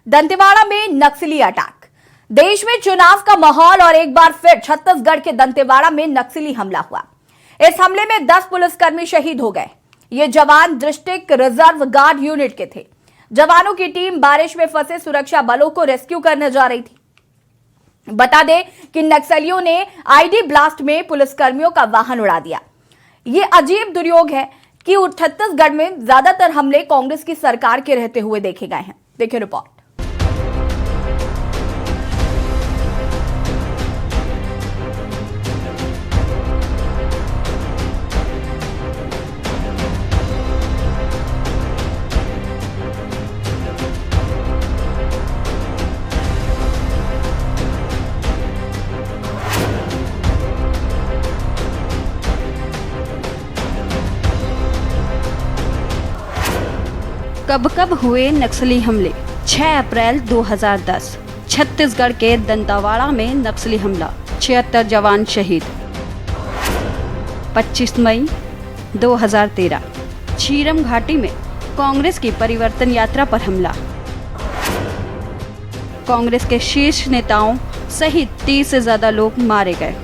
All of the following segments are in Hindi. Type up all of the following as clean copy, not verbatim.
दंतेवाड़ा में नक्सली अटैक। देश में चुनाव का माहौल और एक बार फिर छत्तीसगढ़ के दंतेवाड़ा में नक्सली हमला हुआ। इस हमले में 10 पुलिसकर्मी शहीद हो गए। ये जवान डिस्ट्रिक्ट रिजर्व गार्ड यूनिट के थे। जवानों की टीम बारिश में फंसे सुरक्षा बलों को रेस्क्यू करने जा रही थी। बता दें कि नक्सलियों ने आईडी ब्लास्ट में पुलिसकर्मियों का वाहन उड़ा दिया। ये अजीब दुर्योग है कि छत्तीसगढ़ में ज्यादातर हमले कांग्रेस की सरकार के रहते हुए देखे गए हैं। देखिए रिपोर्ट। कब कब हुए नक्सली हमले। 6 अप्रैल 2010 छत्तीसगढ़ के दंतेवाड़ा में नक्सली हमला, 76 जवान शहीद। 25 मई 2013 झीरम घाटी में कांग्रेस की परिवर्तन यात्रा पर हमला। कांग्रेस के शीर्ष नेताओं सहित 30 से ज्यादा लोग मारे गए।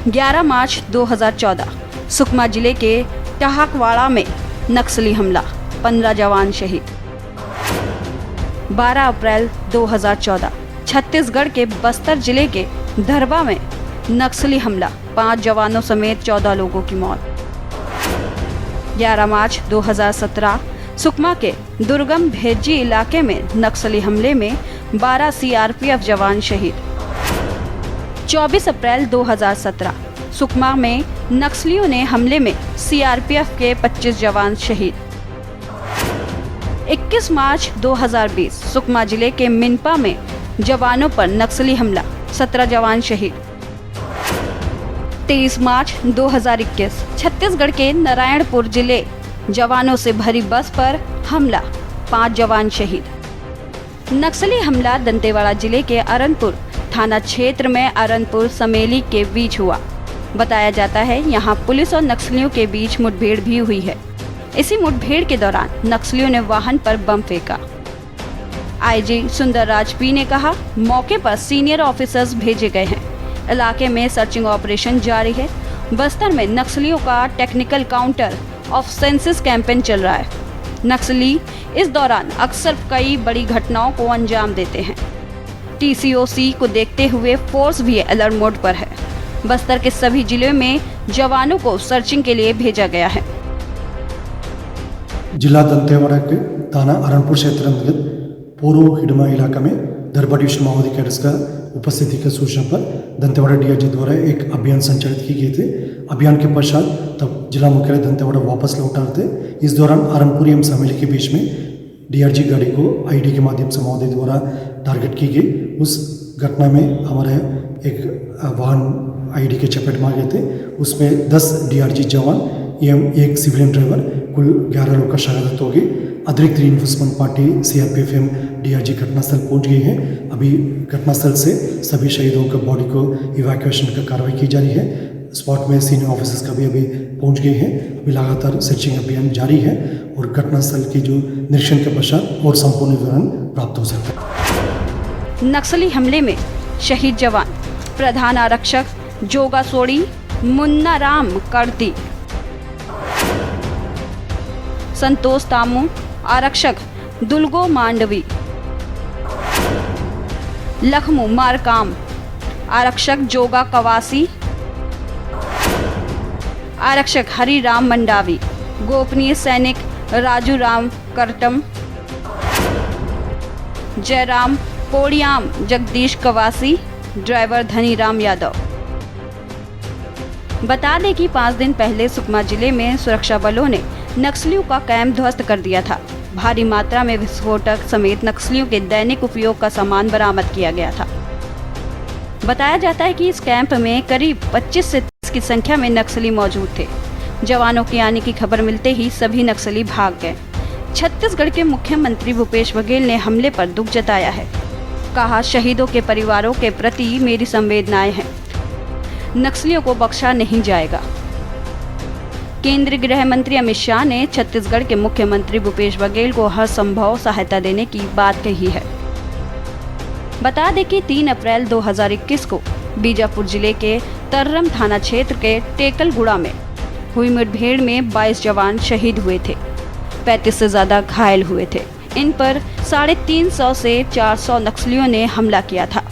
11 मार्च 2014 सुकमा जिले के टहाकवाड़ा में नक्सली हमला, 15 जवान शहीद। 12 अप्रैल 2014 छत्तीसगढ़ के बस्तर जिले के धरबा में नक्सली हमला, 5 जवानों समेत 14 लोगों की मौत। 11 मार्च 2017 सुकमा के दुर्गम भेज्जी इलाके में नक्सली हमले में 12 सीआरपीएफ जवान शहीद। 24 अप्रैल 2017 सुकमा में नक्सलियों ने हमले में सीआरपीएफ के 25 जवान शहीद। 21 मार्च 2020 सुकमा जिले के मिनपा में जवानों पर नक्सली हमला, 17 जवान शहीद। 23 मार्च 2021 छत्तीसगढ़ के नारायणपुर जिले जवानों से भरी बस पर हमला, 5 जवान शहीद। नक्सली हमला दंतेवाड़ा जिले के अरनपुर थाना क्षेत्र में अरनपुर समेली के बीच हुआ। बताया जाता है यहां पुलिस और नक्सलियों के बीच मुठभेड़ भी हुई है। इसी मुठभेड़ के दौरान नक्सलियों ने वाहन पर बम फेंका। आईजी सुंदरराज पी ने कहा, मौके पर सीनियर ऑफिसर्स भेजे गए हैं। इलाके में सर्चिंग ऑपरेशन जारी है। बस्तर में नक्सलियों का technical counter offensive campaign चल रहा है। नक्सली इस दौरान अक्सर कई बड़ी घटनाओं को अंजाम देते हैं। टीसीओसी को देखते हुए फोर्स भी अलर्ट मोड पर है। बस्तर के सभी जिलों में जवानों को सर्चिंग के लिए भेजा गया है। जिला दंतेवाड़ा के थाना अरनपुर क्षेत्र अंतर्गत पूर्व हिडमा इलाका में दरबा डिविजन माओवादी कैडर्स का उपस्थिति की सूचना पर दंतेवाड़ा डीआईजी द्वारा एक अभियान संचालित की गई थे। अभियान के पश्चात तब जिला मुख्यालय दंतेवाड़ा वापस लौटा रहे थे। इस दौरान अरनपुर एवं समेली के बीच में डीआरजी गाड़ी को आईडी के माध्यम से माओवादी द्वारा टारगेट की गई। उस घटना में हमारे एक वाहन आईडी के चपेट में आ गए थे। उसमें 10 डीआरजी जवान एवं एक सिविलियन ड्राइवर, कुल 11 लोग का शहादत हो गई। अतिरिक्त रीइंफोर्समेंट पार्टी सीआरपीएफ एवं डीआरजी घटनास्थल पहुंच गई है। अभी घटनास्थल से सभी शहीदों के बॉडी को इवैक्यूएशन का कार्रवाई की जा रही है। स्पॉट में सीनियर ऑफिसर्स का भी अभी पहुंच गए हैं। अभी लगातार सर्चिंग अभियान जारी है और घटनास्थल की जो निरीक्षण के पश्चात और संपूर्ण विवरण प्राप्त हो सकता है। नक्सली हमले में शहीद जवान प्रधान आरक्षक जोगा सोड़ी मुन्ना राम करती, संतोष तामू आरक्षक दुलगो मांडवी, लखमू मारकाम आरक्षक जोगा कवासी, आरक्षक हरिराम मंडावी, गोपनीय सैनिक राजू राम करटम, जयराम पोड़ियाम, जगदीश कवासी, ड्राइवर धनीराम यादव। बता दें कि 5 दिन पहले सुकमा जिले में सुरक्षा बलों ने नक्सलियों का कैंप ध्वस्त कर दिया था। भारी मात्रा में विस्फोटक समेत नक्सलियों के दैनिक उपयोग का सामान बरामद किया गया था। बताया जाता है कि इस कैंप में करीब 25 से 30 की संख्या में नक्सली मौजूद थे। जवानों के आने की खबर मिलते ही सभी नक्सली भाग गए। छत्तीसगढ़ के मुख्यमंत्री भूपेश बघेल ने हमले पर दुख जताया है। कहा, शहीदों के परिवारों के प्रति मेरी संवेदनाएं हैं। नक्सलियों को बख्शा नहीं जाएगा। केंद्रीय गृह मंत्री अमित शाह ने छत्तीसगढ़ के मुख्यमंत्री भूपेश बघेल को हर संभव सहायता देने की बात कही है। बता दें कि 3 अप्रैल 2021 को बीजापुर जिले के तर्रम थाना क्षेत्र के टेकलगुड़ा में हुई मुठभेड़ में 22 जवान शहीद हुए थे, 35 से ज्यादा घायल हुए थे। इन पर 350 से 400 नक्सलियों ने हमला किया था।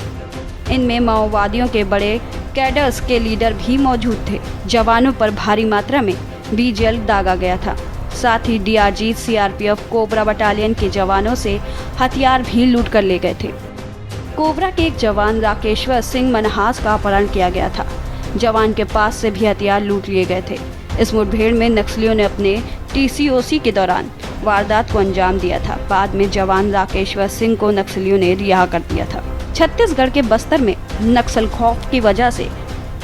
इनमें माओवादियों के बड़े कैडर्स के लीडर भी मौजूद थे। जवानों पर भारी मात्रा में डीजल दागा गया था। साथ ही डीआरजी, सीआरपीएफ, कोबरा बटालियन के जवानों से हथियार भी लूट कर ले गए थे। कोबरा के एक जवान राकेश्वर सिंह मनहास का अपहरण किया गया था। जवान के पास से भी हथियार लूट लिए गए थे। इस मुठभेड़ में नक्सलियों ने अपने टीसीओसी के दौरान वारदात को अंजाम दिया था। बाद में जवान राकेश्वर सिंह को नक्सलियों ने रिहा कर दिया था। छत्तीसगढ़ के बस्तर में नक्सल खौफ की वजह से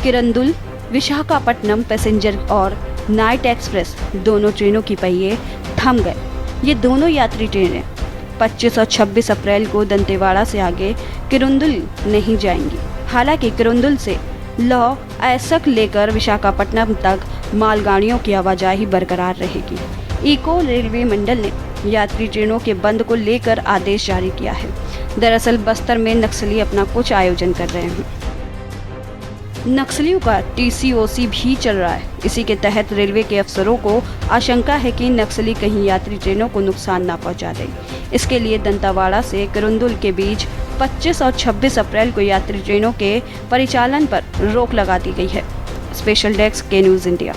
किरंदुल विशाखापट्टनम पैसेंजर और नाइट एक्सप्रेस दोनों ट्रेनों की पहिए थम गए। ये दोनों यात्री ट्रेनें 25 और 26 अप्रैल को दंतेवाड़ा से आगे किरंदुल नहीं जाएंगी। हालांकि किरंदुल से लौह ऐसक लेकर विशाखापट्टनम तक मालगाड़ियों की आवाजाही बरकरार रहेगी। इको रेलवे मंडल ने यात्री ट्रेनों के बंद को लेकर आदेश जारी किया है। दरअसल बस्तर में नक्सली अपना कुछ आयोजन कर रहे हैं। नक्सलियों का टीसीओसी भी चल रहा है। इसी के तहत रेलवे के अफसरों को आशंका है कि नक्सली कहीं यात्री ट्रेनों को नुकसान न पहुंचा दें। इसके लिए दंतेवाड़ा से किरंदुल के बीच 25 और 26 अप्रैल को यात्री ट्रेनों के परिचालन पर रोक लगा दी गई है। स्पेशल डेस्क के न्यूज़ इंडिया।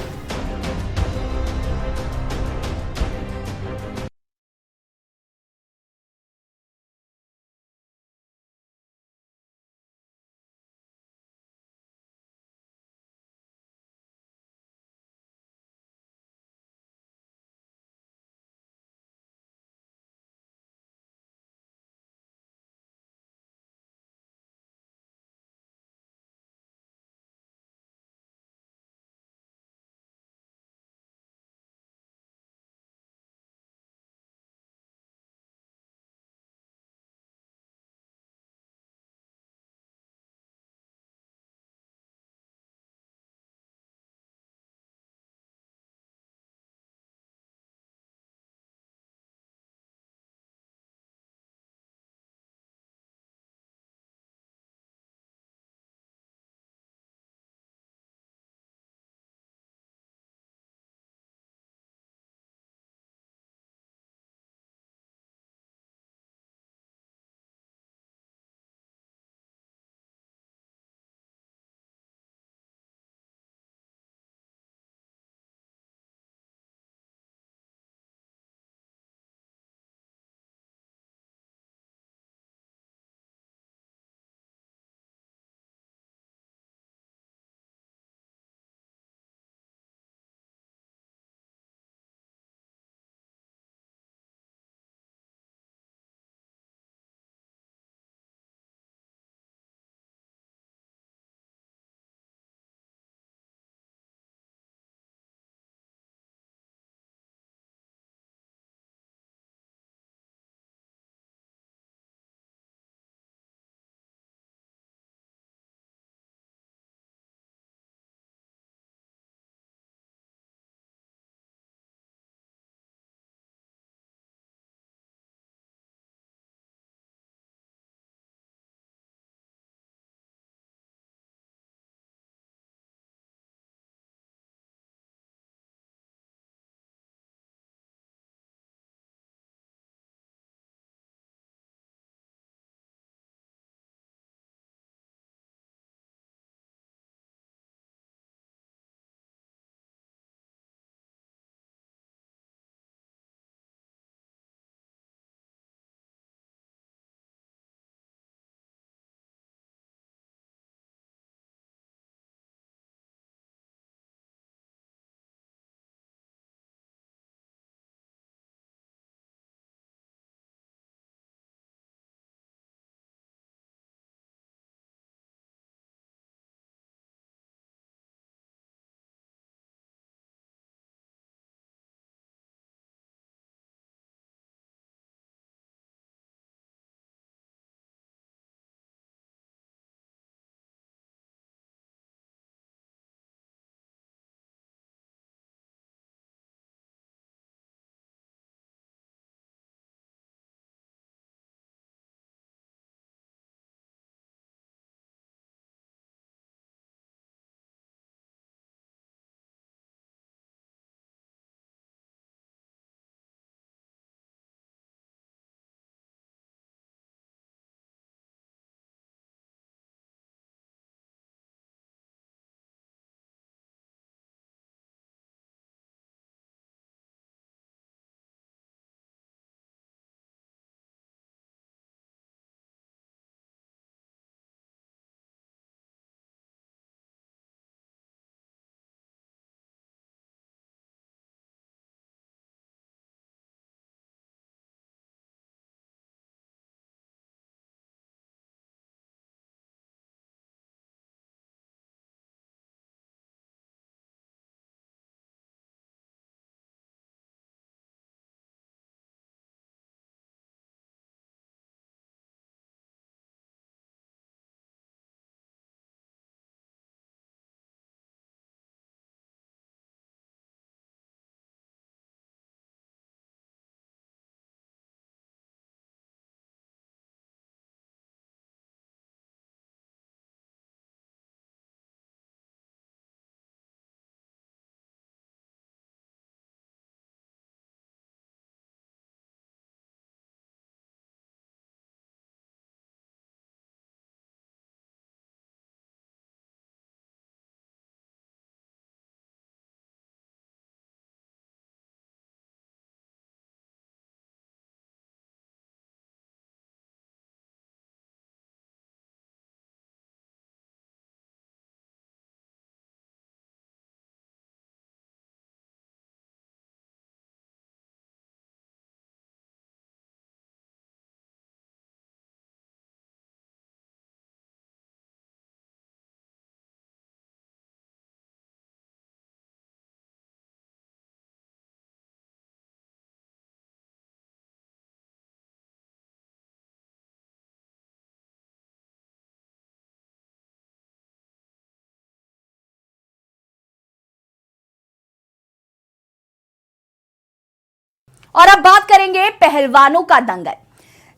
और अब बात करेंगे पहलवानों का दंगल।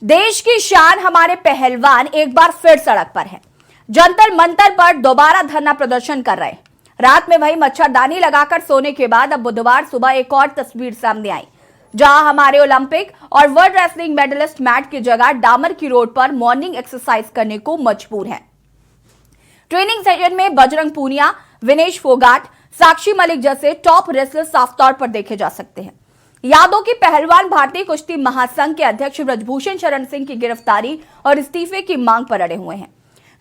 देश की शान हमारे पहलवान एक बार फिर सड़क पर हैं। जंतर मंतर पर दोबारा धरना प्रदर्शन कर रहे हैं। रात में वही मच्छरदानी लगाकर सोने के बाद अब बुधवार सुबह एक और तस्वीर सामने आई, जहां हमारे ओलंपिक और वर्ल्ड रेसलिंग मेडलिस्ट मैट की जगह डामर की रोड पर मॉर्निंग एक्सरसाइज करने को मजबूर हैं। ट्रेनिंग सेशन में बजरंग पूनिया, विनेश फोगाट, साक्षी मलिक जैसे टॉप रेसलर साफ तौर पर देखे जा सकते हैं। यादों की पहलवान भारतीय कुश्ती महासंघ के अध्यक्ष ब्रजभूषण शरण सिंह की गिरफ्तारी और इस्तीफे की मांग पर अड़े हुए हैं।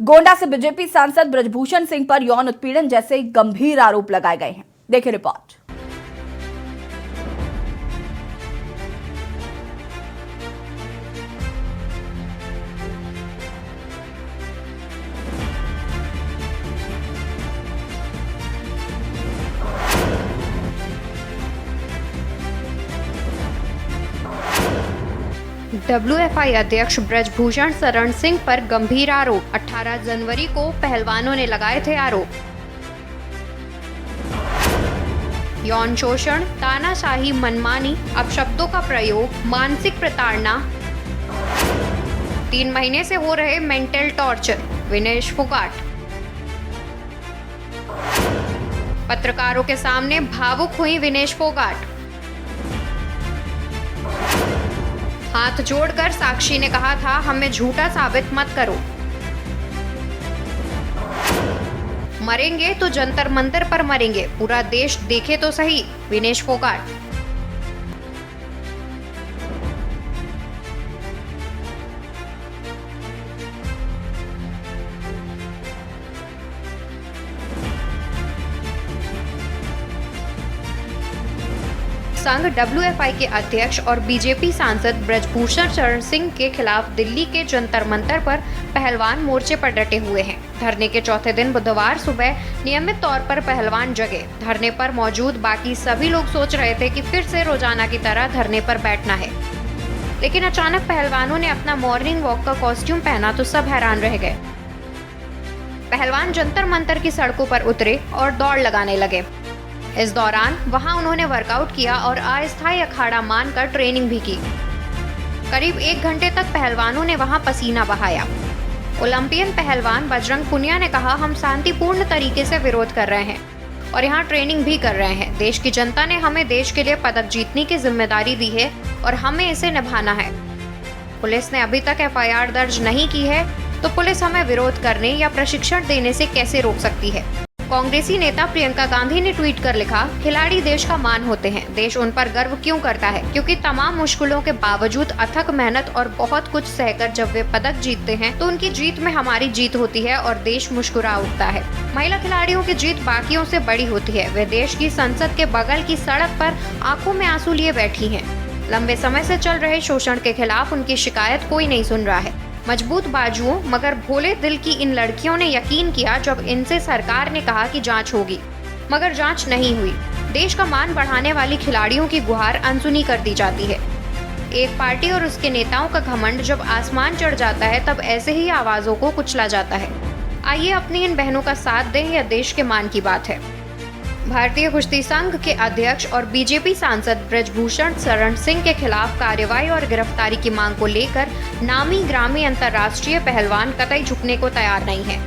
गोंडा से बीजेपी सांसद ब्रजभूषण सिंह पर यौन उत्पीड़न जैसे गंभीर आरोप लगाए गए हैं। देखिए रिपोर्ट। WFI अध्यक्ष ब्रजभूषण शरण सिंह पर गंभीर आरोप। 18 जनवरी को पहलवानों ने लगाए थे आरोप। यौन शोषण, तानाशाही, मनमानी, अपशब्दों का प्रयोग, मानसिक प्रताड़ना, 3 महीने से हो रहे मेंटल टॉर्चर। विनेश फोगाट। पत्रकारों के सामने भावुक हुई विनेश फोगाट। हाथ जोड़कर साक्षी ने कहा था, हमें झूठा साबित मत करो। मरेंगे तो जंतर मंतर पर मरेंगे, पूरा देश देखे तो सही। विनेश फोगाट। संघ WFI के अध्यक्ष और बीजेपी सांसद ब्रजभूषण शरण सिंह के खिलाफ दिल्ली के जंतर मंतर पर पहलवान मोर्चे पर डटे हुए हैं। धरने के चौथे दिन बुधवार सुबह नियमित तौर पर पहलवान जगे। धरने पर मौजूद बाकी सभी लोग सोच रहे थे कि फिर से रोजाना की तरह धरने पर बैठना है, लेकिन अचानक पहलवानों ने अपना मॉर्निंग वॉक का कॉस्ट्यूम पहना तो सब हैरान रह गए। पहलवान जंतर मंतर की सड़कों पर उतरे और दौड़ लगाने लगे। इस दौरान वहां उन्होंने वर्कआउट किया और अस्थायी अखाड़ा मानकर ट्रेनिंग भी की। करीब 1 घंटे तक पहलवानों ने वहां पसीना बहाया। ओलंपियन पहलवान बजरंग पूनिया ने कहा, हम शांतिपूर्ण तरीके से विरोध कर रहे हैं और यहां ट्रेनिंग भी कर रहे हैं। देश की जनता ने हमें देश के लिए पदक जीतने की जिम्मेदारी दी है और हमें इसे निभाना है। पुलिस ने अभी तक FIR दर्ज नहीं की है, तो पुलिस हमें विरोध करने या प्रशिक्षण देने से कैसे रोक सकती है। कांग्रेसी नेता प्रियंका गांधी ने ट्वीट कर लिखा, खिलाड़ी देश का मान होते हैं, देश उन पर गर्व क्यों करता है, क्योंकि तमाम मुश्किलों के बावजूद अथक मेहनत और बहुत कुछ सहकर जब वे पदक जीतते हैं तो उनकी जीत में हमारी जीत होती है और देश मुस्कुरा उठता है। महिला खिलाड़ियों की जीत बाकियों से बड़ी होती है। वे देश की संसद के बगल की सड़क पर आंखों में आंसू लिए बैठी हैं। लंबे समय से चल रहे शोषण के खिलाफ उनकी शिकायत कोई नहीं सुन रहा है। मजबूत बाजुओं मगर भोले दिल की इन लड़कियों ने यकीन किया जब इनसे सरकार ने कहा कि जांच होगी, मगर जांच नहीं हुई। देश का मान बढ़ाने वाली खिलाड़ियों की गुहार अनसुनी कर दी जाती है। एक पार्टी और उसके नेताओं का घमंड जब आसमान चढ़ जाता है तब ऐसे ही आवाजों को कुचला जाता है। आइए अपनी इन बहनों का साथ दें, यह देश के मान की बात है। भारतीय कुश्ती संघ के अध्यक्ष और बीजेपी सांसद ब्रजभूषण शरण सिंह के खिलाफ कार्रवाई और गिरफ्तारी की मांग को लेकर नामी ग्रामी अंतर्राष्ट्रीय पहलवान कतई झुकने को तैयार नहीं है।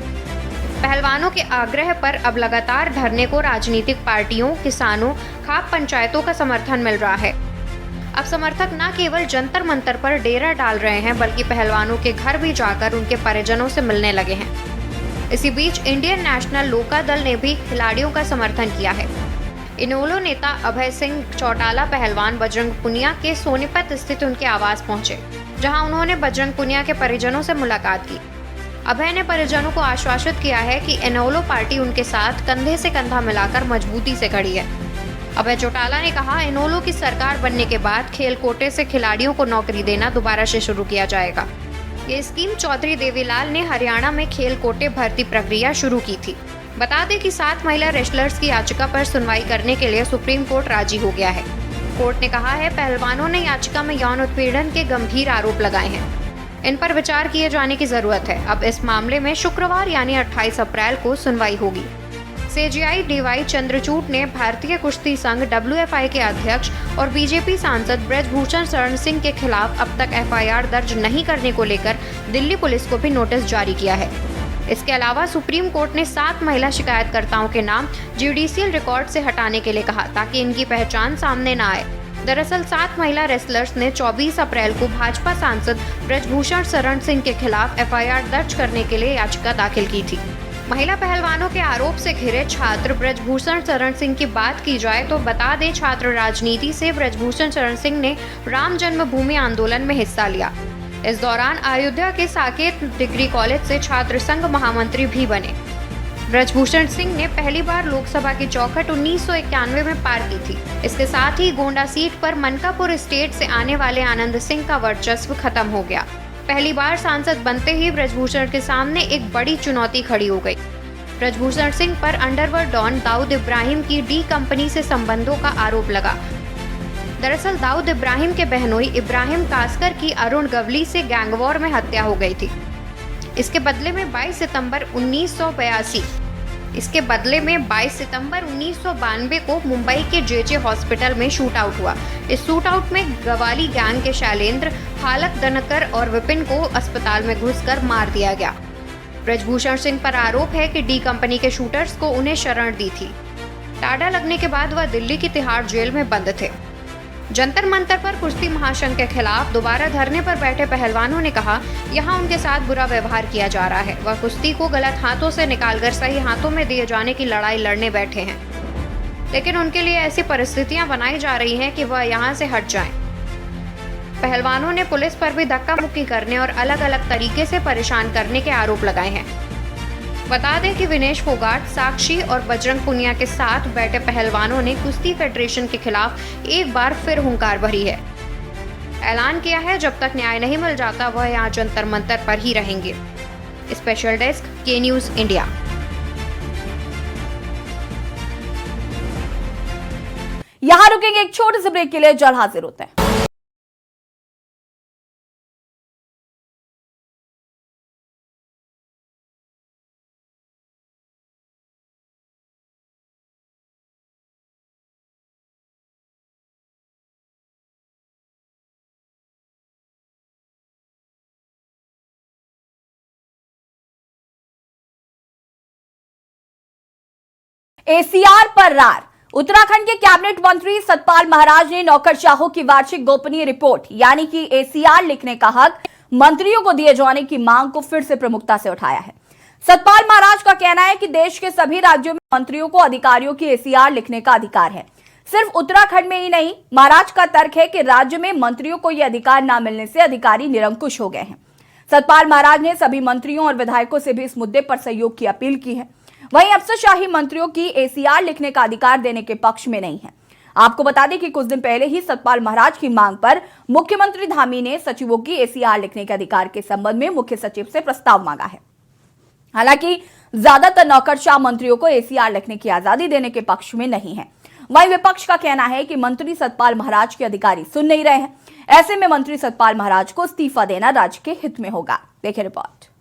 पहलवानों के आग्रह पर अब लगातार धरने को राजनीतिक पार्टियों, किसानों, खाप पंचायतों का समर्थन मिल रहा है। अब समर्थक न केवल जंतर मंतर पर डेरा डाल रहे हैं, बल्कि पहलवानों के घर भी जाकर उनके परिजनों से मिलने लगे हैं। इसी बीच इंडियन नेशनल लोका दल ने भी खिलाड़ियों का समर्थन किया है। इनेलो नेता अभय सिंह चौटाला पहलवान बजरंग पूनिया के सोनीपत स्थित उनके आवास पहुंचे, जहां उन्होंने बजरंग पूनिया के परिजनों से मुलाकात की। अभय ने परिजनों को आश्वासित किया है कि इनेलो पार्टी उनके साथ कंधे से कंधा मिलाकर मजबूती से खड़ी है। अभय चौटाला ने कहा, इनेलो की सरकार बनने के बाद खेल कोटे से खिलाड़ियों को नौकरी देना दोबारा से शुरू किया जाएगा। ये स्कीम चौधरी देवीलाल ने हरियाणा में खेल कोटे भर्ती प्रक्रिया शुरू की थी। बता दें कि 7 महिला रेसलर्स की याचिका पर सुनवाई करने के लिए सुप्रीम कोर्ट राजी हो गया है। कोर्ट ने कहा है, पहलवानों ने याचिका में यौन उत्पीड़न के गंभीर आरोप लगाए हैं। इन पर विचार किए जाने की जरूरत है। अब इस मामले में शुक्रवार यानी 28 अप्रैल को सुनवाई होगी। एसएजीआई डीवाई चंद्रचूड़ ने भारतीय कुश्ती संघ WFI के अध्यक्ष और बीजेपी सांसद ब्रजभूषण शरण सिंह के खिलाफ अब तक FIR दर्ज नहीं करने को लेकर दिल्ली पुलिस को भी नोटिस जारी किया है। इसके अलावा सुप्रीम कोर्ट ने 7 महिला शिकायतकर्ताओं के नाम जुडिशियल रिकॉर्ड से हटाने के लिए कहा ताकि इनकी पहचान सामने न आए। दरअसल 7 महिला रेसलर्स ने 24 अप्रैल को भाजपा सांसद ब्रजभूषण शरण सिंह के खिलाफ FIR दर्ज करने के लिए याचिका दाखिल की थी। महिला पहलवानों के आरोप से घिरे छात्र ब्रजभूषण शरण सिंह की बात की जाए तो बता दें, छात्र राजनीति से ब्रजभूषण शरण सिंह ने राम जन्मभूमि आंदोलन में हिस्सा लिया। इस दौरान अयोध्या के साकेत डिग्री कॉलेज से छात्र संघ महामंत्री भी बने। ब्रजभूषण सिंह ने पहली बार लोकसभा की चौखट 1991 में पार की थी। इसके साथ ही गोंडा सीट पर मनकापुर स्टेट से आने वाले आनंद सिंह का वर्चस्व खत्म हो गया। पहली बार सांसद बनते ही ब्रजभूषण के सामने एक बड़ी चुनौती खड़ी हो गई। ब्रजभूषण सिंह पर अंडरवर्ल्ड डॉन दाऊद इब्राहिम की डी कंपनी से संबंधों का आरोप लगा। दरअसल दाऊद इब्राहिम के बहनोई इब्राहिम कासकर की अरुण गवली से गैंगवॉर में हत्या हो गई थी। इसके बदले में 22 सितंबर 1992 को मुंबई के JJ हॉस्पिटल में शूट आउट हुआ। इस शूट आउट में गवाली गैंग के शैलेंद्र, हालक दनकर और विपिन को अस्पताल में घुसकर मार दिया गया। ब्रजभूषण सिंह पर आरोप है कि डी कंपनी के शूटर्स को उन्हें शरण दी थी। टाडा लगने के बाद वह दिल्ली की तिहाड़ जेल में बंद थे। जंतर मंतर पर कुश्ती महासंघ के खिलाफ दोबारा धरने पर बैठे पहलवानों ने कहा, यहाँ उनके साथ बुरा व्यवहार किया जा रहा है। वह कुश्ती को गलत हाथों से निकालकर सही हाथों में दिए जाने की लड़ाई लड़ने बैठे हैं, लेकिन उनके लिए ऐसी परिस्थितियां बनाई जा रही हैं कि वह यहाँ से हट जाएं। पहलवानों ने पुलिस पर भी धक्का मुक्की करने और अलग अलग तरीके से परेशान करने के आरोप लगाए हैं। बता दें कि विनेश फोगाट, साक्षी और बजरंग पुनिया के साथ बैठे पहलवानों ने कुश्ती फेडरेशन के खिलाफ एक बार फिर हुंकार भरी है। ऐलान किया है जब तक न्याय नहीं मिल जाता वह यहाँ जंतर मंतर पर ही रहेंगे। स्पेशल डेस्क के न्यूज़ इंडिया। यहां रुकेंगे एक छोटे से ब्रेक के लिए, जल्द हाजिर होते हैं। ACR पर रार। उत्तराखंड के कैबिनेट मंत्री सतपाल महाराज ने नौकरशाहों की वार्षिक गोपनीय रिपोर्ट यानी कि ACR लिखने का हक मंत्रियों को दिए जाने की मांग को फिर से प्रमुखता से उठाया है। सतपाल महाराज का कहना है कि देश के सभी राज्यों में मंत्रियों को अधिकारियों की ACR लिखने का अधिकार है। सिर्फ उत्तराखंड में ही नहीं, महाराज का तर्क है कि राज्य में मंत्रियों को यह अधिकार न मिलने से अधिकारी निरंकुश हो गए हैं। सतपाल महाराज ने सभी मंत्रियों और विधायकों से भी इस मुद्दे पर सहयोग की अपील की है। वहीं अफसरशाही मंत्रियों की ACR लिखने का अधिकार देने के पक्ष में नहीं है। आपको बता दें कि कुछ दिन पहले ही सतपाल महाराज की मांग पर मुख्यमंत्री धामी ने सचिवों की ACR लिखने के अधिकार के संबंध में मुख्य सचिव से प्रस्ताव मांगा है। हालांकि ज्यादातर नौकरशाह मंत्रियों को ACR लिखने की आजादी देने के पक्ष में नहीं है। वहीं विपक्ष का कहना है कि मंत्री सतपाल महाराज के अधिकारी सुन नहीं रहे हैं। ऐसे में मंत्री सतपाल महाराज को इस्तीफा देना राज्य के हित में होगा। देखिए रिपोर्ट।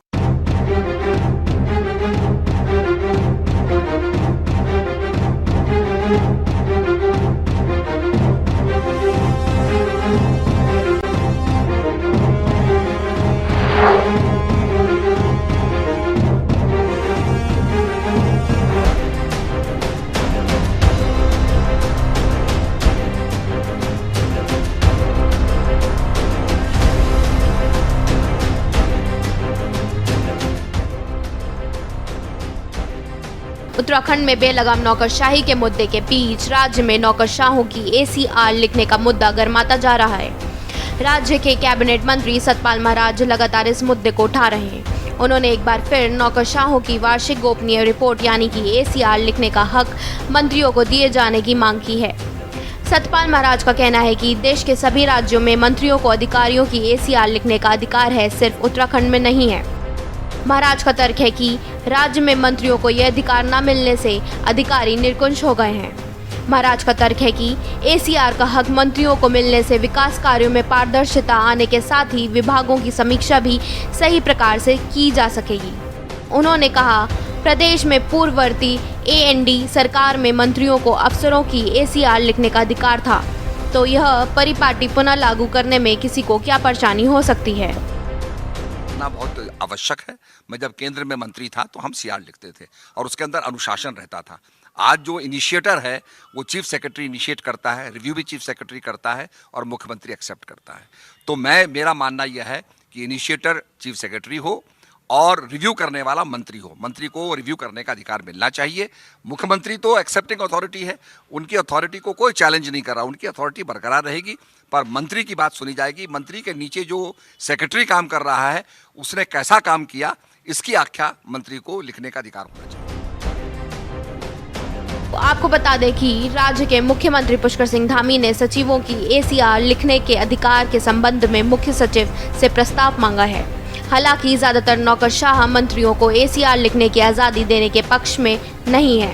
उत्तराखंड में बेलगाम नौकरशाही के मुद्दे के बीच राज्य में नौकरशाहों की ACR लिखने का मुद्दा गर्माता जा रहा है। राज्य के कैबिनेट मंत्री सतपाल महाराज लगातार इस मुद्दे को उठा रहे हैं। उन्होंने एक बार फिर नौकरशाहों की वार्षिक गोपनीय रिपोर्ट यानी कि ACR लिखने का हक मंत्रियों को दिए जाने की मांग की है। सतपाल महाराज का कहना है कि देश के सभी राज्यों में मंत्रियों को अधिकारियों की ACR लिखने का अधिकार है, सिर्फ उत्तराखंड में नहीं है। महाराज का तर्क है कि राज्य में मंत्रियों को यह अधिकार न मिलने से अधिकारी निरंकुश हो गए हैं। महाराज का तर्क है कि ACR का हक मंत्रियों को मिलने से विकास कार्यों में पारदर्शिता आने के साथ ही विभागों की समीक्षा भी सही प्रकार से की जा सकेगी। उन्होंने कहा, प्रदेश में पूर्ववर्ती एएनडी सरकार में मंत्रियों को अफसरों की एसीआर लिखने का अधिकार था, तो यह परिपाटी पुनः लागू करने में किसी को क्या परेशानी हो सकती है? ना बहुत आवश्यक है। मैं जब केंद्र में मंत्री था तो हम सीआर लिखते थे और उसके अंदर अनुशासन रहता था। आज जो इनिशिएटर है वो चीफ सेक्रेटरी इनिशिएट करता है, रिव्यू भी चीफ सेक्रेटरी करता है और मुख्यमंत्री एक्सेप्ट करता है। तो मेरा मानना यह है कि इनिशिएटर चीफ सेक्रेटरी हो और रिव्यू करने वाला मंत्री हो। मंत्री को रिव्यू करने का अधिकार मिलना चाहिए। मुख्यमंत्री तो एक्सेप्टिंग अथॉरिटी है, उनकी अथॉरिटी को कोई चैलेंज नहीं कर रहा, उनकी अथॉरिटी बरकरार रहेगी, पर मंत्री की बात सुनी जाएगी। मंत्री के नीचे जो सेक्रेटरी काम कर रहा है उसने कैसा काम किया, इसकी आख्या मंत्री को लिखने का अधिकार होना चाहिए। आपको बता दें कि राज्य के मुख्यमंत्री पुष्कर सिंह धामी ने सचिवों की एसीआर लिखने के अधिकार के संबंध में मुख्य सचिव से प्रस्ताव मांगा है। हालांकि ज्यादातर नौकरशाह मंत्रियों को एसीआर लिखने की आज़ादी देने के पक्ष में नहीं है।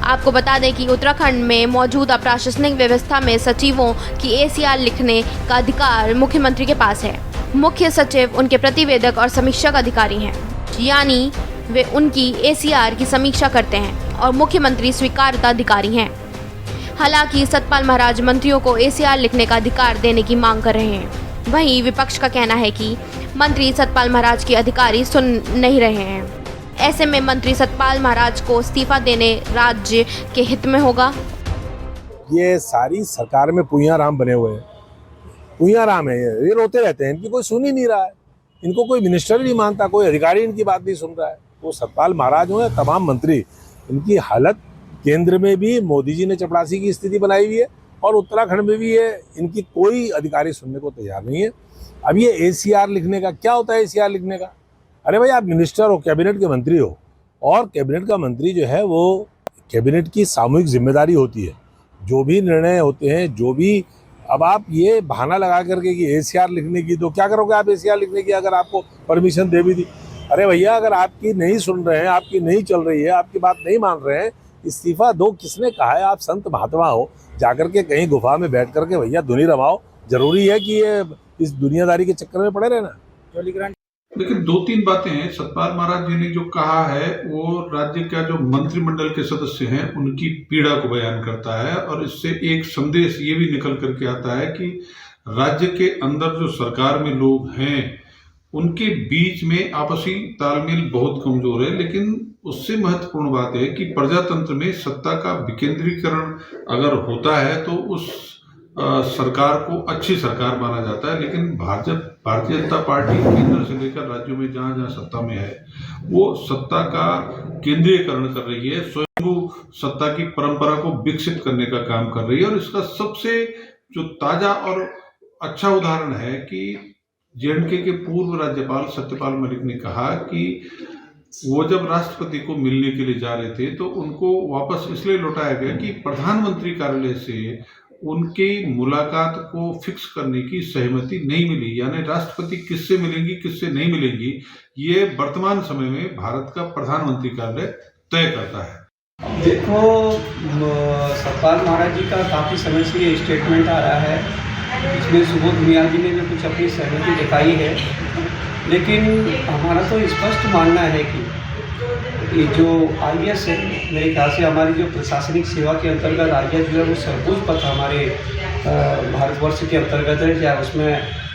आपको बता दें कि उत्तराखंड में मौजूदा प्रशासनिक व्यवस्था में सचिवों की एसीआर लिखने का अधिकार मुख्यमंत्री के पास है। मुख्य सचिव उनके प्रतिवेदक और समीक्षक अधिकारी हैं, यानी वे उनकी एसीआर की समीक्षा करते हैं और मुख्यमंत्री स्वीकार्यता अधिकारी हैं। हालांकि सतपाल महाराज मंत्रियों को एसीआर लिखने का अधिकार देने की मांग कर रहे हैं। वहीं विपक्ष का कहना है कि मंत्री सतपाल महाराज की अधिकारी सुन नहीं रहे हैं। ऐसे में मंत्री सतपाल महाराज को इस्तीफा देने राज्य के हित में होगा। ये सारी सरकार में पुइया राम बने हुए हैं, पुइया राम है ये रोते रहते हैं, इनकी कोई सुन ही नहीं रहा है, इनको कोई मिनिस्टर नहीं मानता, कोई अधिकारी इनकी बात नहीं सुन रहा है। वो सतपाल महाराज हो या तमाम मंत्री, इनकी हालत केंद्र में भी मोदी जी ने चपरासी की स्थिति बनाई हुई है और उत्तराखंड में भी ये इनकी कोई अधिकारी सुनने को तैयार नहीं है। अब ये एसीआर लिखने का क्या होता है? एसीआर लिखने का, अरे भाई आप मिनिस्टर हो, कैबिनेट के मंत्री हो, और कैबिनेट का मंत्री जो है वो कैबिनेट की सामूहिक जिम्मेदारी होती है। जो भी निर्णय होते हैं, जो भी, अब आप ये बहाना लगा करके कि एसीआर लिखने की, तो क्या करोगे आप एसीआर लिखने की अगर आपको परमिशन दे भी दी? अरे भैया अगर आपकी नहीं सुन रहे हैं, आपकी नहीं चल रही है, आपकी बात नहीं मान रहे हैं, इस्तीफा दो। किसने कहा है? आप संत महात्मा हो, जाकर के कहीं गुफा में बैठ करके भैया धुनी रमाओ। जरूरी है कि ये इस दुनियादारी के चक्कर में पड़े रहना। लेकिन दो तीन बातें हैं। सतपाल महाराज जी ने जो कहा है वो राज्य का जो मंत्रिमंडल के सदस्य हैं उनकी पीड़ा को बयान करता है और इससे एक संदेश ये भी निकल करके आता है कि राज्य के अंदर जो सरकार में लोग हैं उनके बीच में आपसी तालमेल बहुत कमजोर है। लेकिन उससे महत्वपूर्ण बात है कि प्रजातंत्र में सत्ता का विकेंद्रीकरण अगर होता है तो उस सरकार को अच्छी सरकार माना जाता है। लेकिन भारतीय जनता पार्टी केंद्र से लेकर राज्यों में जहां जहां सत्ता में है वो सत्ता का केंद्रीयकरण कर रही है, स्वयं सत्ता की परंपरा को विकसित करने का काम कर रही है। और इसका सबसे जो ताजा और अच्छा उदाहरण है कि जेएंडके के पूर्व राज्यपाल सत्यपाल मलिक ने कहा कि वो जब राष्ट्रपति को मिलने के लिए जा रहे थे तो उनको वापस इसलिए लौटाया गया कि प्रधानमंत्री कार्यालय से उनकी मुलाकात को फिक्स करने की सहमति नहीं मिली। यानी राष्ट्रपति किससे मिलेंगी किससे नहीं मिलेंगी ये वर्तमान समय में भारत का प्रधानमंत्री कार्यालय तय करता है। देखो, सतपाल महाराज जी का काफ़ी समय से ये स्टेटमेंट आ रहा है, इसमें सुबोध उनियाल जी ने भी कुछ अपनी सहमति दिखाई है, लेकिन हमारा तो स्पष्ट मानना है कि ये जो आईएएस है, मेरे ख्याल से हमारी जो प्रशासनिक सेवा के अंतर्गत आईएएस जो है वो सर्वोच्च पद हमारे भारतवर्ष के अंतर्गत है। चाहे उसमें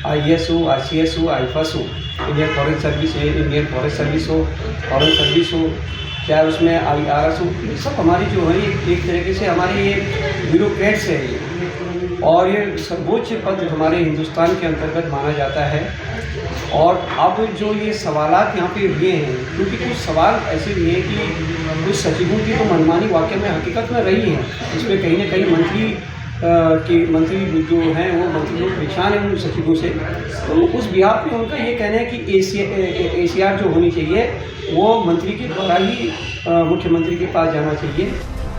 आईएएस हो, आईसीएस हो, आईएफएस हो, इंडियन फॉरेन सर्विस है, इंडियन फॉरेस्ट सर्विस हो, फॉरेन सर्विस हो, चाहे उसमें आईआरएस हो, ये सब हमारी जो है एक तरीके से हमारी ये ब्यूरोक्रेट्स है ये, और ये सर्वोच्च पद हमारे हिंदुस्तान के अंतर्गत माना जाता है। और अब जो ये सवालात यहाँ पे हुए हैं, क्योंकि कुछ सवाल ऐसे भी हैं कि कुछ सचिवों की तो मनमानी वाकई में हकीकत में रही है, इसमें कहीं ना कहीं मंत्री जो हैं वो मंत्री लोग परेशान हैं उन सचिवों से। तो उस बिहार पे उनका ये कहना है कि एसीआर जो होनी चाहिए वो मंत्री के द्वारा ही मुख्यमंत्री के पास जाना चाहिए।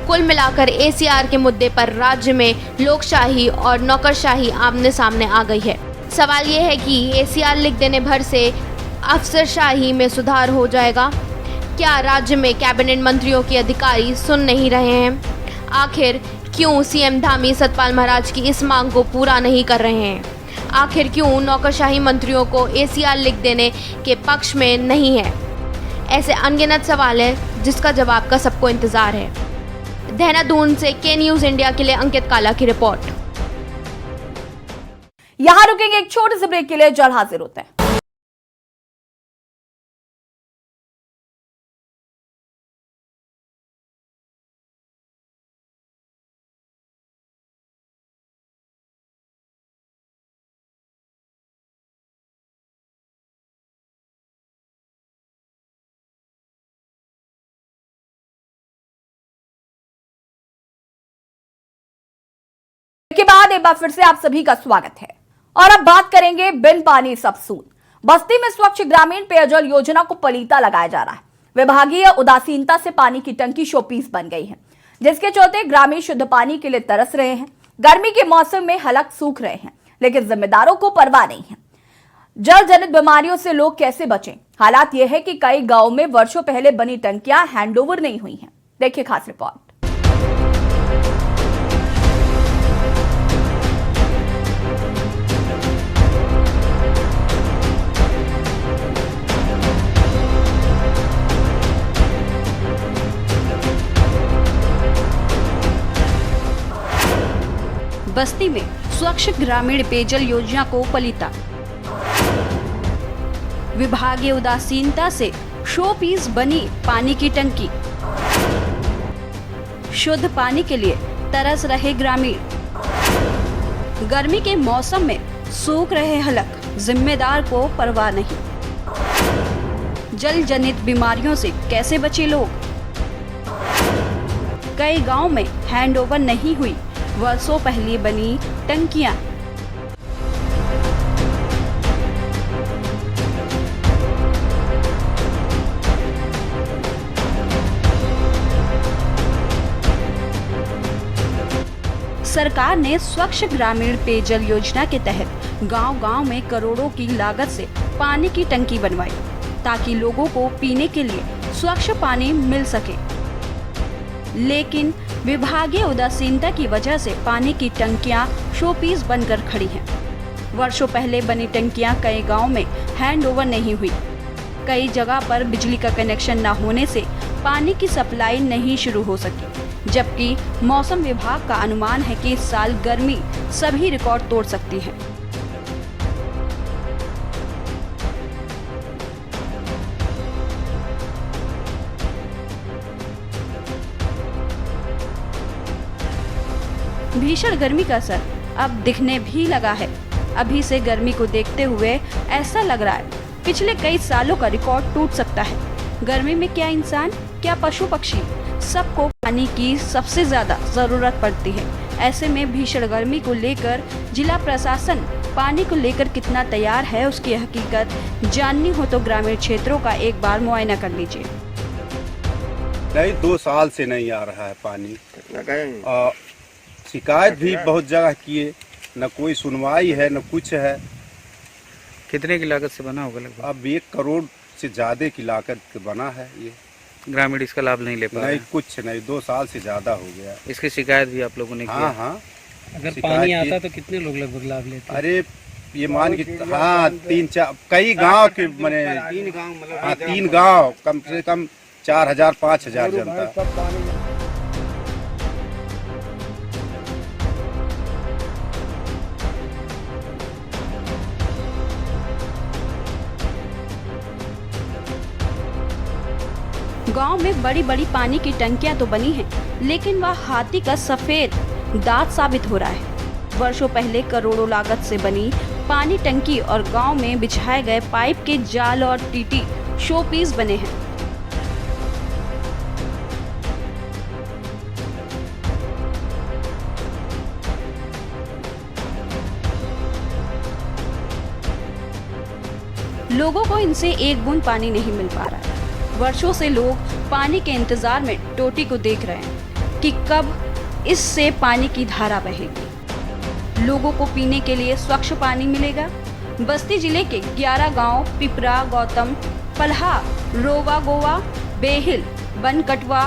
कुल मिलाकर एसीआर के मुद्दे पर राज्य में लोकशाही और नौकरशाही आमने सामने आ गई है। सवाल ये है कि एसीआर लिख देने भर से अफसरशाही में सुधार हो जाएगा? क्या राज्य में कैबिनेट मंत्रियों के अधिकारी सुन नहीं रहे हैं? आखिर क्यों सीएम धामी सतपाल महाराज की इस मांग को पूरा नहीं कर रहे हैं? आखिर क्यों नौकरशाही मंत्रियों को एसीआर लिख देने के पक्ष में नहीं है? ऐसे अनगिनत सवाल है जिसका जवाब का सबको इंतजार है। देहरादून से के न्यूज इंडिया के लिए अंकित काला की रिपोर्ट। यहां रुकेंगे एक छोटे से ब्रेक के लिए, जल्द हाजिर होते हैं। के बाद एक बार फिर से आप सभी का स्वागत है और अब बात करेंगे बिन पानी सब सून। बस्ती में स्वच्छ ग्रामीण पेयजल योजना को पलीता लगाया जा रहा है। विभागीय उदासीनता से पानी की टंकी शोपीस बन गई है, जिसके चलते ग्रामीण शुद्ध पानी के लिए तरस रहे हैं। गर्मी के मौसम में हलक सूख रहे हैं, लेकिन जिम्मेदारों को परवाह नहीं है। जल जनित बीमारियों से लोग कैसे बचें? हालात यह है कि कई गांवों में वर्षों पहले बनी टंकियां हैंडओवर नहीं हुई हैं। देखिए खास रिपोर्ट। बस्ती में स्वच्छ ग्रामीण पेयजल योजना को पलीता। विभागीय उदासीनता से शो पीस बनी पानी की टंकी। शुद्ध पानी के लिए तरस रहे ग्रामीण। गर्मी के मौसम में सूख रहे हलक, जिम्मेदार को परवाह नहीं। जल जनित बीमारियों से कैसे बचे लोग? कई गांव में हैंडओवर नहीं हुई वर्षों पहले बनी टंकियां। सरकार ने स्वच्छ ग्रामीण पेयजल योजना के तहत गांव-गांव में करोड़ों की लागत से पानी की टंकी बनवाई, ताकि लोगों को पीने के लिए स्वच्छ पानी मिल सके। लेकिन विभागीय उदासीनता की वजह से पानी की टंकियां शोपीस बनकर खड़ी हैं। वर्षों पहले बनी टंकियां कई गांव में हैंडओवर नहीं हुई। कई जगह पर बिजली का कनेक्शन न होने से पानी की सप्लाई नहीं शुरू हो सकी, जबकि मौसम विभाग का अनुमान है कि इस साल गर्मी सभी रिकॉर्ड तोड़ सकती है। भीषण गर्मी का असर अब दिखने भी लगा है। अभी से गर्मी को देखते हुए ऐसा लग रहा है पिछले कई सालों का रिकॉर्ड टूट सकता है। गर्मी में क्या इंसान, क्या पशु पक्षी, सबको पानी की सबसे ज्यादा जरूरत पड़ती है। ऐसे में भीषण गर्मी को लेकर जिला प्रशासन पानी को लेकर कितना तैयार है, उसकी हकीकत जाननी हो तो ग्रामीण क्षेत्रों का एक बार मुआयना कर लीजिए। नहीं, 2 साल से नहीं आ रहा है पानी। शिकायत भी बहुत जगह किए, न कोई सुनवाई है न कुछ है। कितने की लागत से बना होगा लगभग? अब 1 करोड़ से ज्यादा की लागत बना है ये। ग्रामीण इसका लाभ नहीं ले पा रहे? नहीं, कुछ नहीं, 2 साल से ज्यादा हो गया। इसकी शिकायत भी आप लोगों ने की? हाँ। अगर पानी आता तो कितने लोग लगभग लाभ लेते? अरे ये मान के 3-4 कई गांव के मैंने 3 गांव कम से कम 4000-5000 जनता। गांव में बड़ी बड़ी पानी की टंकियां तो बनी हैं, लेकिन वह हाथी का सफेद दांत साबित हो रहा है। वर्षों पहले करोड़ों लागत से बनी पानी टंकी और गांव में बिछाए गए पाइप के जाल और टीटी शोपीस बने हैं। लोगों को इनसे एक बूंद पानी नहीं मिल पा रहा है। वर्षों से लोग पानी के इंतजार में टोटी को देख रहे हैं कि कब इससे पानी की धारा बहेगी, लोगों को पीने के लिए स्वच्छ पानी मिलेगा। बस्ती जिले के 11 गांव पिपरा, गौतम, पलहा, रोवा गोवा, बेहिल, बनकटवा,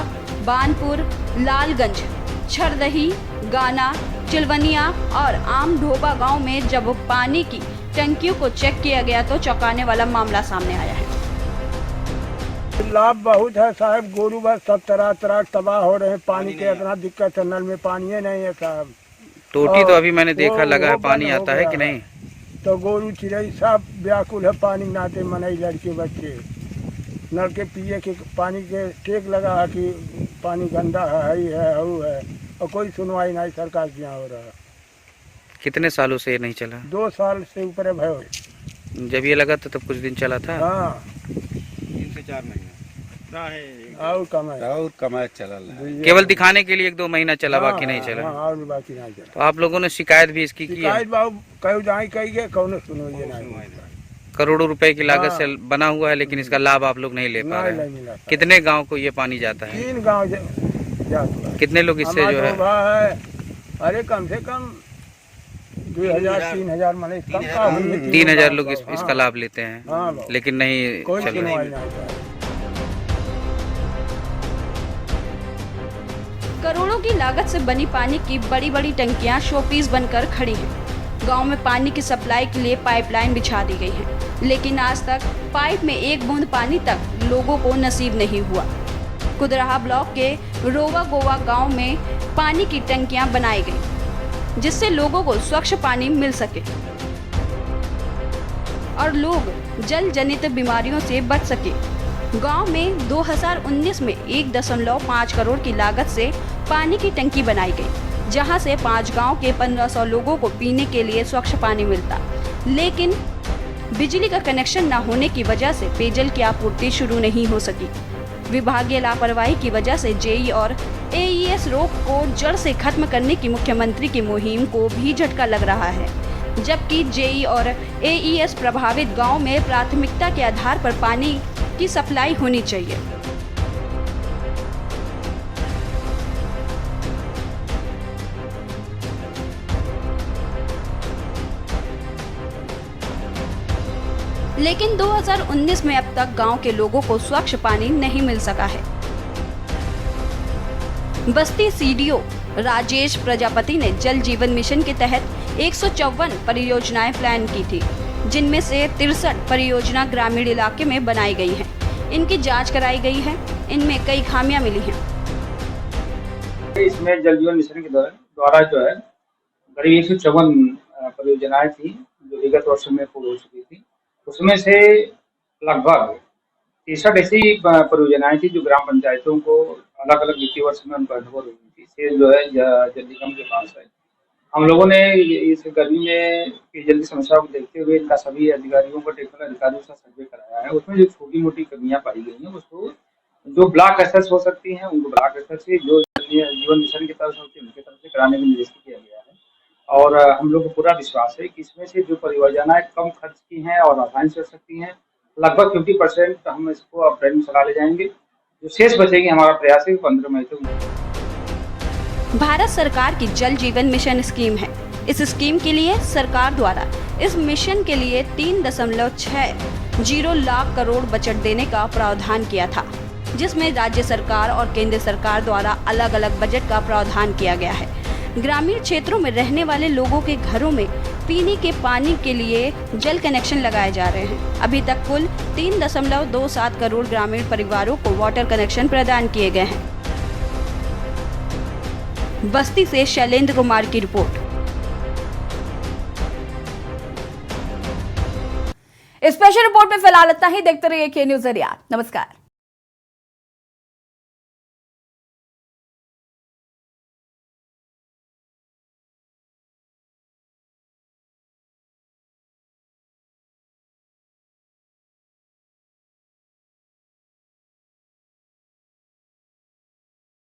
बानपुर, लालगंज, छरदही, गाना, चिलवनिया और आम ढोबा गांव में जब पानी की टंकियों को चेक किया गया तो चौंकाने वाला मामला सामने आया है। लाभ बहुत है साहब, गोरू बस सब तरह तबाह हो रहे हैं, पानी के इतना दिक्कत है, नल में पानी नहीं है साहब। टोटी तो अभी मैंने देखा लगा है, पानी आता है कि नहीं? तो गोरू चिड़ई सब व्याकुल है, पानी नाते मनई लड़के बच्चे नल के पिए के पानी के टेक लगा है कि पानी गंदा है, ही है, हऊ है, और कोई सुनवाई नहीं सरकार की यहाँ हो रहा है। कितने सालों से ये नहीं चला? 2 साल से ऊपर भयो। जब ये लगा था तब कुछ दिन चला था? हाँ 3 से 4 महीने और कमाए चला। केवल दिखाने के लिए 1-2 महीना चला, बाकी नहीं चला। और बाकी नहीं चला। तो आप लोगों ने शिकायत भी इसकी की है? बाबू कहीं जाए कही गए, कौन सुनो ये नहीं। करोड़ों रुपए की लागत से बना हुआ है, लेकिन इसका लाभ आप लोग नहीं ले पा रहे हैं। कितने गांव को ये पानी जाता है? 3 गाँव जाता है। कितने लोग इससे जो है? अरे कम से कम 2000-3000 माने कम का 3000 लोग इसका लाभ लेते हैं, लेकिन नहीं कोई चल रहा है। करोड़ों की लागत से बनी पानी की बड़ी बड़ी टंकियां शोपीस बनकर खड़ी हैं। गांव में पानी की सप्लाई के लिए पाइपलाइन बिछा दी गई है, लेकिन आज तक पाइप में एक बूंद पानी तक लोगों को नसीब नहीं हुआ। कुदराहा ब्लॉक के रोवा गोवा गांव में पानी की टंकियां बनाई गई, जिससे लोगों को स्वच्छ पानी मिल सके और लोग जल जनित बीमारियों से बच सके। गांव में 2019 में 1.5 करोड़ की लागत से पानी की टंकी बनाई गई, जहां से 5 गांव के 1500 लोगों को पीने के लिए स्वच्छ पानी मिलता, लेकिन बिजली का कनेक्शन न होने की वजह से पेयजल की आपूर्ति शुरू नहीं हो सकी। विभागीय लापरवाही की वजह से जेई और एईएस रोग को जड़ से खत्म करने की मुख्यमंत्री की मुहिम को भी झटका लग रहा है, जबकि जेई और एईएस प्रभावित गांव में प्राथमिकता के आधार पर पानी की सप्लाई होनी चाहिए। लेकिन 2019 में अब तक गांव के लोगों को स्वच्छ पानी नहीं मिल सका है। बस्ती सीडीओ राजेश प्रजापति ने जल जीवन मिशन के तहत 154 परियोजनाएं प्लान की थी, जिनमें से 63 परियोजना ग्रामीण इलाके में बनाई गई हैं। इनकी जांच कराई गई है, इनमें कई खामियां मिली हैं। इसमें जल जीवन मिशन के द्वारा जो है करीब 154 परियोजनाएं थी, जो विगत वर्षों में पूर्ण हो चुकी थी। उसमें से लगभग 63 ऐसी परियोजनाएं थी जो ग्राम पंचायतों को अलग अलग वित्तीय वर्ष में उनको हैंडओवर हुई थी। शेष जो है जल निगम के पास है। हम लोगों ने इस गर्मी में पेयजल की समस्या को देखते हुए इनका सभी अधिकारियों को, टेक्निकल अधिकारियों से सर्वे कराया है। उसमें जो छोटी मोटी कमियां पाई गई हैं उसको जो ब्लॉक स्तर हो सकती हैं उनको ब्लॉक स्तर से, जो जीवन मिशन की तरफ से उनकी तरफ से कराने का निर्देश किया गया है। और हम लोग को पूरा विश्वास है कि इसमें से जो परियोजनाएं कम खर्च की हैं और आसानी से हो सकती हैं, लगभग 50% हम इसको अप्रैल में चला ले जाएंगे। जो शेष बचेगी हमारा प्रयास है 15 मई तक। भारत सरकार की जल जीवन मिशन स्कीम है। इस स्कीम के लिए सरकार द्वारा इस मिशन के लिए 3.60 लाख करोड़ बजट देने का प्रावधान किया था, जिसमें राज्य सरकार और केंद्र सरकार द्वारा अलग अलग बजट का प्रावधान किया गया है। ग्रामीण क्षेत्रों में रहने वाले लोगों के घरों में पीने के पानी के लिए जल कनेक्शन लगाए जा रहे हैं। अभी तक कुल 3.27 करोड़ ग्रामीण परिवारों को वाटर कनेक्शन प्रदान किए गए हैं। बस्ती से शैलेंद्र कुमार की रिपोर्ट। स्पेशल रिपोर्ट में फिलहाल इतना ही। देखते रहिए के न्यूज़ एरिया। नमस्कार।